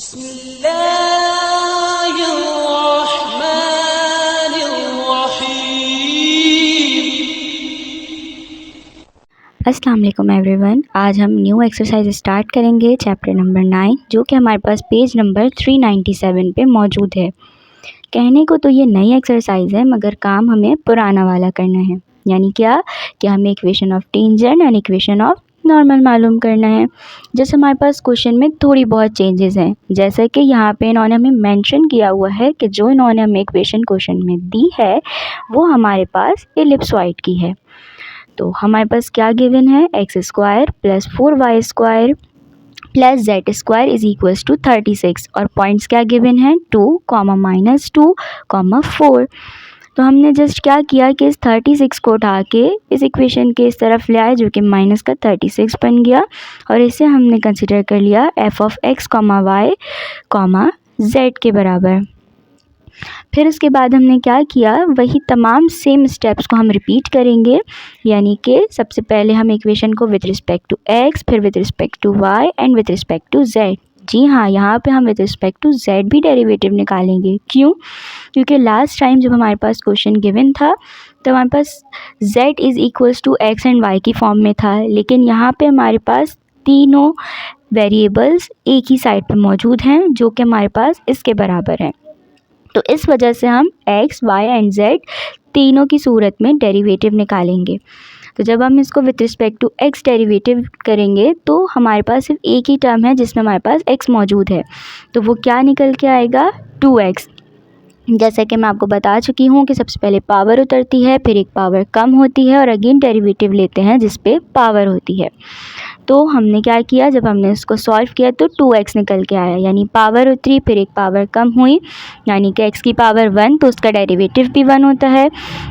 अस्सलाम वालेकुम एवरीवन। आज हम न्यू एक्सरसाइज स्टार्ट करेंगे चैप्टर नंबर 9, जो कि हमारे पास पेज नंबर 397 पे मौजूद है। कहने को तो ये नई एक्सरसाइज है, मगर काम हमें पुराना वाला करना है। यानी क्या कि हमें equation of tangent and equation of normal मालूम करना है। जैसे हमारे पास क्वेश्चन में थोड़ी बहुत चेंजेस हैं, जैसे कि यहाँ पे इन्होंने हमें मेंशन किया हुआ है कि जो इन्होंने हमें इक्वेशन क्वेश्चन में दी है वो हमारे पास एलिप्सॉइड की है। तो हमारे पास क्या गिवन है, x square plus 4y square plus z square is equals to 36 और पॉइंट्स क्या गिवन है 2, -2, 4। तो हमने जस्ट क्या किया कि इस 36 को उठा के इस इक्वेशन के इस तरफ ले आए, जो कि माइनस का 36 बन गया, और इसे हमने कंसिडर कर लिया f of x, y, z के बराबर। फिर उसके बाद हमने क्या किया, वही तमाम सेम स्टेप्स को हम रिपीट करेंगे। यानी कि सबसे पहले हम इक्वेशन को विद रिस्पेक्ट टू x, फिर with respect to y and with respect to z। जी हाँ, यहाँ पे हम विद रिस्पेक्ट टू z भी डेरिवेटिव निकालेंगे। क्यों? क्योंकि लास्ट टाइम जब हमारे पास क्वेश्चन गिवन था तो हमारे पास z is equals to x and y की फॉर्म में था, लेकिन यहाँ पे हमारे पास तीनों वेरिएबल्स एक ही साइड पे मौजूद हैं, जो कि हमारे पास इसके बराबर हैं। तो इस वजह से हम x, y एंड z तीनों की सूरत में डेरिवेटिव निकालेंगे। तो जब हम इसको with respect to x derivative करेंगे तो हमारे पास सिर्फ एक ही टर्म है जिसमें हमारे पास x मौजूद है, तो वो क्या निकल के आएगा 2x। जैसे कि मैं आपको बता चुकी हूँ कि सबसे पहले पावर उतरती है, फिर एक पावर कम होती है और अगेन डेरिवेटिव लेते हैं जिस पे पावर होती है। तो हमने क्या किया, जब हमने इसको सॉल्व किया तो 2x निकल के आया, यानी पावर उतरी फिर एक पावर कम हुई, यानी कि x की पावर 1, तो उसका डेरिवेटिव भी 1 होता है।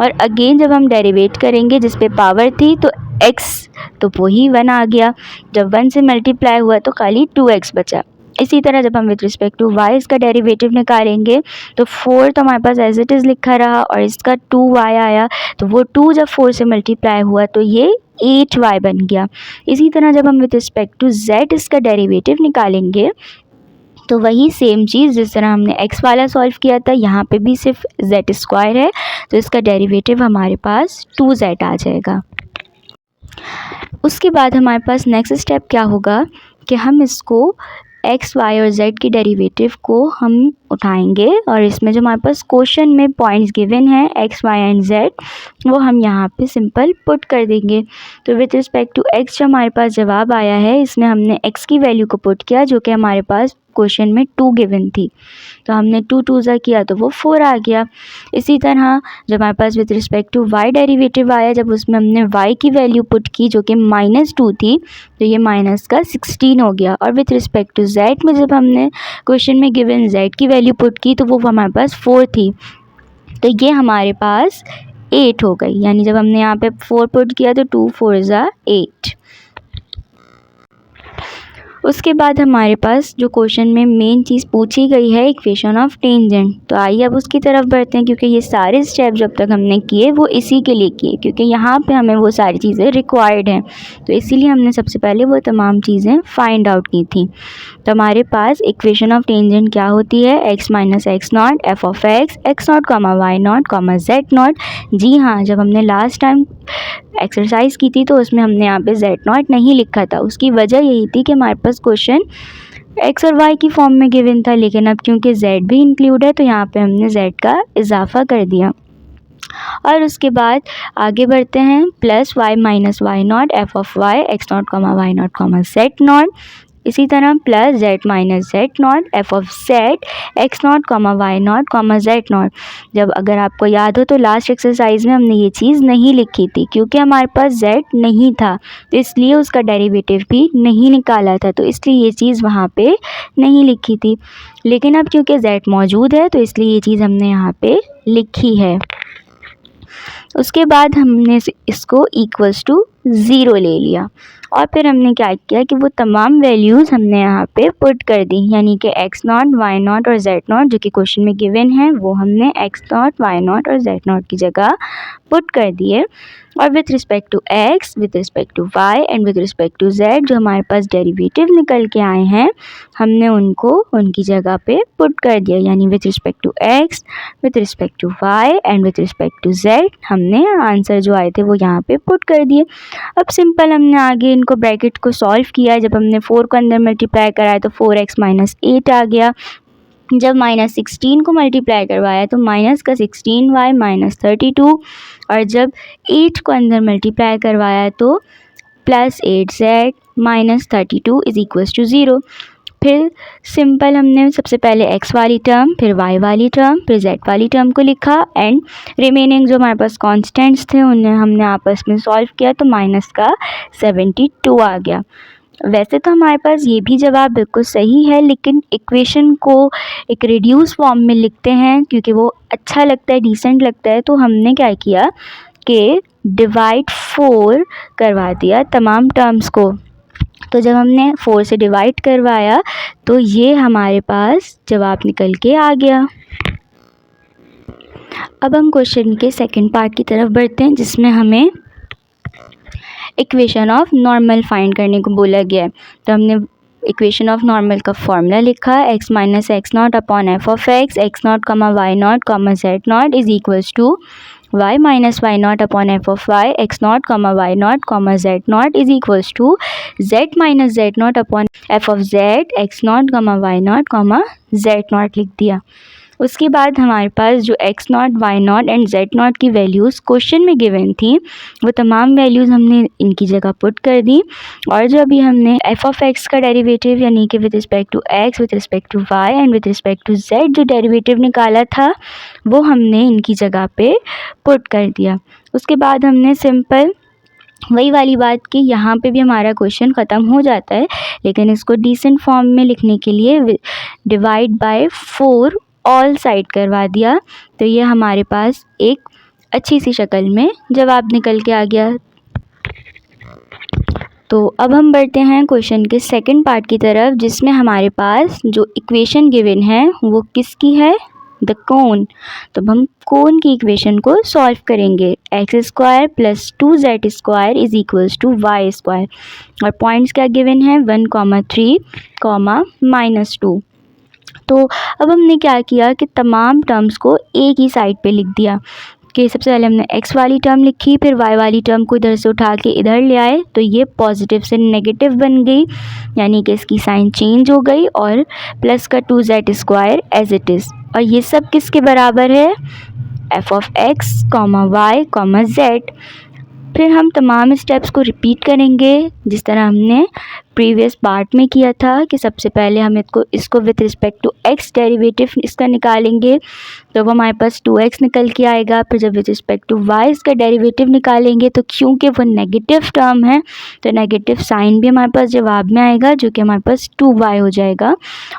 और अगेन जब हम डेरिवेट करेंगे जिस पे पावर थी तो x तो वही 1 आ गया, जब 1 से मल्टीप्लाई हुआ तो खाली 2x बचा। इसी तरह जब हम विद रिस्पेक्ट टू y इसका डेरिवेटिव निकालेंगे तो 4 तो हमारे पास एज इट इज़ लिखा रहा और इसका 2y आया, तो वो 2 जब 4 से मल्टीप्लाई हुआ तो ये 8y बन गया। इसी तरह जब हम विद रिस्पेक्ट टू z इसका डेरिवेटिव निकालेंगे तो वही सेम चीज़ जिस तरह हमने x वाला सॉल्व किया था, यहाँ पे भी सिर्फ z स्क्वायर है, तो इसका डेरिवेटिव हमारे पास 2z आ जाएगा। उसके बाद हमारे पास नेक्स्ट स्टेप क्या होगा कि हम इसको x, y और z की डेरिवेटिव को हम उठाएंगे और इसमें जो हमारे पास क्वेश्चन में पॉइंट्स गिवन हैं x, y एंड z वो हम यहाँ पे सिंपल पुट कर देंगे। तो विद रिस्पेक्ट टू x जो हमारे पास जवाब आया है, इसमें हमने x की वैल्यू को पुट किया जो कि हमारे पास क्वेश्चन में 2 गिवन थी, तो हमने 2 2 किया तो वो 4 आ गया। इसी तरह जब हमारे पास with respect to y derivative आया, जब उसमें हमने y की वैल्यू पुट की जो कि -2 थी, तो ये माइनस का 16 हो गया। और विद रिस्पेक्ट टू z में जब हमने क्वेश्चन में गिवन z की वैल्यू पुट की तो वो हमारे पास 4 थी, तो ये हमारे पास 8 हो गई। यानी जब हमने यहाँ पे 4 पुट किया तो 2 4 ज़ा 8। उसके बाद हमारे पास जो क्वेश्चन में मेन चीज़ पूछी गई है इक्वेशन ऑफ टेंजेंट, तो आइए अब उसकी तरफ बढ़ते हैं, क्योंकि ये सारे स्टेप जब तक हमने किए वो इसी के लिए किए, क्योंकि यहाँ पे हमें वो सारी चीज़ें रिक्वायर्ड हैं, तो इसीलिए हमने सबसे पहले वो तमाम चीज़ें फाइंड आउट की थी। तो हमारे पास इक्वेशन ऑफ टेंजेंट क्या होती है, x minus x not f of x not y not z not. जी हाँ, जब हमने लास्ट टाइम एक्सरसाइज की थी तो उसमें हमने यहाँ पे z नॉट नहीं लिखा था। उसकी वजह यही थी कि हमारे पास क्वेश्चन x और y की फॉर्म में गिवन था, लेकिन अब क्योंकि z भी इंक्लूड है तो यहाँ पे हमने z का इजाफा कर दिया। और उसके बाद आगे बढ़ते हैं, plus y minus y not f of x not y not z not. इसी तरह plus z minus z not f of x not y not z not. जब अगर आपको याद हो तो लास्ट एक्सरसाइज में हमने ये चीज़ नहीं लिखी थी, क्योंकि हमारे पास z नहीं था तो इसलिए उसका डेरिवेटिव भी नहीं निकाला था, तो इसलिए ये चीज़ वहाँ पे नहीं लिखी थी। लेकिन अब क्योंकि z मौजूद है तो इसलिए ये चीज़ हमने यहाँ पे लिखी है। उसके बाद हमने इसको इक्वल्स टू ज़ीरो ले लिया और फिर हमने क्या किया कि वो तमाम वैल्यूज़ हमने यहाँ पे पुट कर दी, यानी कि x नॉट, y नॉट और z नॉट जो कि क्वेश्चन में गिवन है वो हमने x नॉट, y नॉट और z नॉट की जगह पुट कर दिए। और with respect to x, with respect to y and with respect to z जो हमारे पास डेरिवेटिव निकल के आए हैं हमने उनको उनकी जगह पे पुट कर दिया, यानी with respect to x, with respect to y and with respect to z हमने आंसर जो आए थे वो यहाँ पे पुट कर दिए। अब सिंपल हमने आगे इनको ब्रैकेट को सॉल्व किया, जब हमने 4 को अंदर मल्टीप्लाई कराया तो 4x माइनस 8 आ गया। जब -16 को मल्टीप्लाई करवाया तो माइनस का 16y माइनस 32 और जब 8 को अंदर मल्टीप्लाई करवाया तो plus 8z minus 32 is equals to 0। फिर सिंपल हमने सबसे पहले x वाली टर्म, फिर y वाली टर्म, फिर z वाली टर्म को लिखा एंड रिमेनिंग जो हमारे पास कॉन्स्टेंट्स थे उन्हें हमने आपस में सॉल्व किया तो माइनस का 72 आ गया। वैसे तो हमारे पास ये भी जवाब बिल्कुल सही है, लेकिन इक्वेशन को एक रिड्यूस फॉर्म में लिखते हैं क्योंकि वो अच्छा लगता है, डिसेंट लगता है। तो हमने क्या किया कि डिवाइड 4 करवा दिया तमाम टर्म्स को। तो जब हमने 4 से डिवाइड करवाया तो ये हमारे पास जवाब निकल के आ गया। अब हम क्वेश्चन के सेकंड पार्ट की तरफ बढ़ते हैं जिसमें हमें इक्वेशन ऑफ नॉर्मल फाइंड करने को बोला गया है। तो हमने इक्वेशन ऑफ नॉर्मल का फॉर्मूला लिखा x minus x naught upon f of x naught comma y naught comma z naught is equals to y minus y naught upon f of y x naught comma y naught comma z naught is equals to z minus z naught upon f of z x naught comma y naught comma z naught लिख दिया। उसके बाद हमारे पास जो x not, y naught and z nought की values question में given थी वो तमाम वैल्यूज़ हमने इनकी जगह पुट कर दी। और जो अभी हमने f ऑफ x का डेरिवेटिव यानी कि with respect to x, with respect to y and with respect to z जो डेरिवेटिव निकाला था वो हमने इनकी जगह पे पुट कर दिया। उसके बाद हमने सिंपल वही वाली बात कि यहाँ पे भी हमारा क्वेश्चन ख़त्म हो जाता है, लेकिन इसको डिसेंट फॉर्म में लिखने के लिए डिवाइड बाय 4 ऑल साइड करवा दिया। तो ये हमारे पास एक अच्छी सी शक्ल में जवाब निकल के आ गया। तो अब हम बढ़ते हैं क्वेश्चन के सेकंड पार्ट की तरफ जिसमें हमारे पास जो इक्वेशन गिवन है वो किसकी है, द कोन। तो हम कोन की इक्वेशन को सॉल्व करेंगे। X square plus 2z square is equals to y square और पॉइंट्स क्या गिवन है 1, 3, -2। तो अब हमने क्या किया कि तमाम टर्म्स को एक ही साइड पे लिख दिया कि सबसे पहले हमने x वाली टर्म लिखी, फिर y वाली टर्म को इधर से उठा के इधर ले आए तो ये पॉजिटिव से नेगेटिव बन गई, यानी कि इसकी साइन चेंज हो गई और प्लस का 2z square as it is. और ये सब किसके बराबर है, f of x, y, z। फिर हम तमाम स्टेप्स को रिपीट करेंगे जिस तरह हमने प्रीवियस पार्ट में किया था कि सबसे पहले हम इसको with respect to x derivative इसका निकालेंगे तो वो हमारे पास 2x निकल के आएगा। फिर जब विथ रिस्पेक्ट टू y इसका डेरिवेटिव निकालेंगे तो क्योंकि वो नेगेटिव टर्म है तो नेगेटिव साइन भी हमारे पास जवाब में आएगा जो कि हमारे पास 2y हो जाएगा।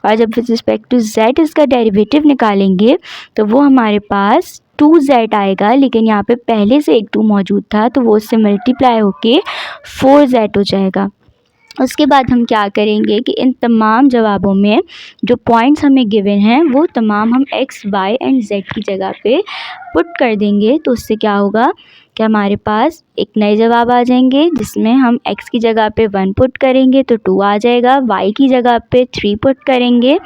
और जब विथ रिस्पेक्ट टू z इसका डेरिवेटिव निकालेंगे तो वो हमारे पास 2z आएगा, लेकिन यहाँ पे पहले से एक 2 मौजूद था तो वो उससे मल्टीप्लाई होके 4z हो जाएगा। उसके बाद हम क्या करेंगे कि इन तमाम जवाबों में जो पॉइंट्स हमें गिवन हैं वो तमाम हम x, y एंड z की जगह पे पुट कर देंगे। तो उससे क्या होगा कि हमारे पास एक नए जवाब आ जाएंगे जिसमें हम x की जगह पे 1 पुट करेंगे तो 2 आ जाएगा, y की जगह पे 3 पुट करेंगे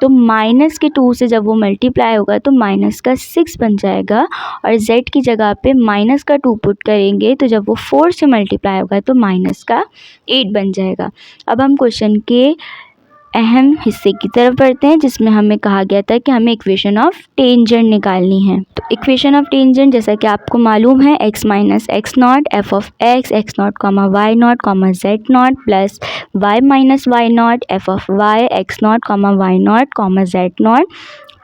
तो माइनस के 2 से जब वो मल्टीप्लाई होगा तो माइनस का 6 बन जाएगा। और z की जगह पे माइनस का 2 पुट करेंगे तो जब वो 4 से मल्टीप्लाई होगा तो माइनस का 8 बन जाएगा। अब हम क्वेश्चन के अहम हिस्से की तरफ बढ़ते हैं जिसमें हमें कहा गया था कि हमें इक्वेशन ऑफ टेंजेंट निकालनी है। तो इक्वेशन ऑफ टेंजेंट जैसा कि आपको मालूम है x minus x not f of x naught comma y naught comma z naught plus y minus y naught f of y x naught comma y naught comma z naught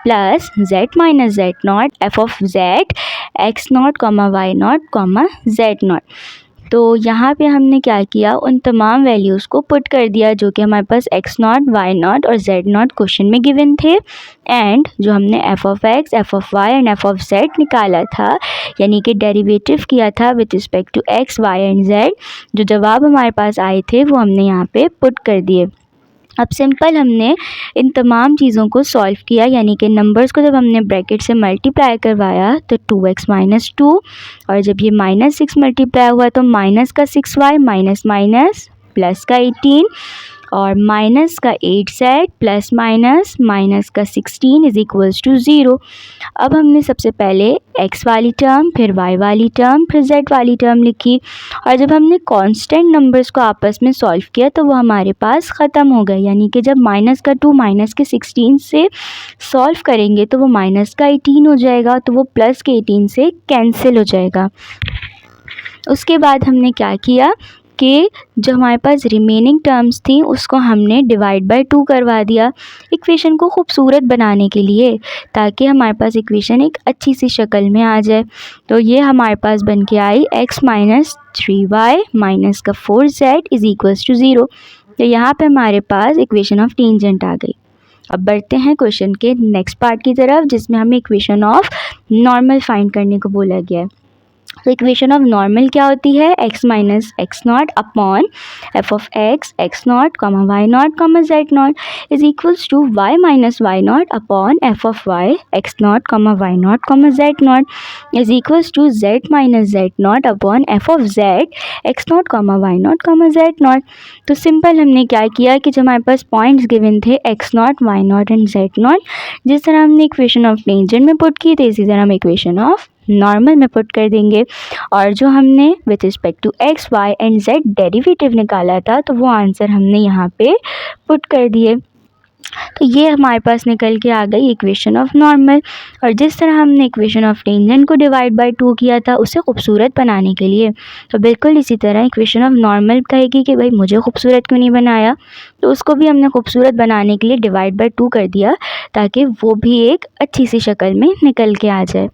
plus z minus z naught f of z x naught comma y naught comma z naught. तो यहाँ पे हमने क्या किया, उन तमाम values को put कर दिया जो कि हमारे पास x0, y0 और z0 क्वेश्चन में गिवन थे। एंड जो हमने f(x), f(y) एंड f(z) निकाला था, यानी कि डेरिवेटिव किया था with respect to x, y and z, जो जवाब हमारे पास आए थे वो हमने यहाँ पे पुट कर दिए। अब सिंपल हमने इन तमाम चीज़ों को सॉल्व किया, यानी कि नंबर्स को जब हमने ब्रैकेट से मल्टीप्लाई करवाया तो 2x माइनस 2, और जब ये -6 मल्टीप्लाई हुआ तो माइनस का 6y माइनस माइनस प्लस का 18 और माइनस का 8z प्लस माइनस माइनस का 16 इज इक्वल्स टू 0। अब हमने सबसे पहले x वाली टर्म, फिर y वाली टर्म, फिर z वाली टर्म लिखी, और जब हमने कांस्टेंट नंबर्स को आपस में सॉल्व किया तो वो हमारे पास ख़त्म हो गए, यानी कि जब माइनस का 2 माइनस के 16 से सॉल्व करेंगे तो वो माइनस का 18 हो जाएगा, तो वो प्लस के 18 से कैंसिल हो जाएगा। उसके बाद हमने क्या किया कि जो हमारे पास रिमेनिंग टर्म्स थी उसको हमने डिवाइड बाय 2 करवा दिया इक्वेशन को खूबसूरत बनाने के लिए, ताकि हमारे पास इक्वेशन एक अच्छी सी शक्ल में आ जाए। तो ये हमारे पास बन के आई x माइनस 3y माइनस का 4z इज़ इक्वल्स टू 0। तो यहाँ पे हमारे पास इक्वेशन ऑफ टेंजेंट आ गई। अब बढ़ते हैं क्वेश्चन के नेक्स्ट पार्ट की तरफ, जिसमें हमें इक्वेशन ऑफ नॉर्मल फाइंड करने को बोला गया है। तो इक्वेशन ऑफ नॉर्मल क्या होती है, x minus x naught upon f of x naught comma y naught comma z naught is equals to y minus y naught upon f of y x naught comma y naught comma z naught is equals to z minus z naught upon f of z x naught comma y naught comma z naught. तो simple हमने क्या किया कि जब हमारे पास points given थे x not, y naught and z naught, जिस तरह हमने इक्वेशन ऑफ टेंजेंट में पुट की थी इसी तरह हम इक्वेशन ऑफ नॉर्मल में पुट कर देंगे, और जो हमने with respect to x, y and z derivative निकाला था तो वो आंसर हमने यहाँ पे पुट कर दिए। तो ये हमारे पास निकल के आ गई इक्वेशन ऑफ नॉर्मल। और जिस तरह हमने इक्वेशन ऑफ टेंजेंट को डिवाइड बाय 2 किया था उसे खूबसूरत बनाने के लिए, तो बिल्कुल इसी तरह इक्वेशन ऑफ नॉर्मल कहेगी कि भाई मुझे खूबसूरत क्यों नहीं बनाया, तो उसको भी हमने खूबसूरत बनाने के लिए डिवाइड बाय 2 कर दिया, ताकि वो भी एक अच्छी सी शक्ल में निकल के आ जाए।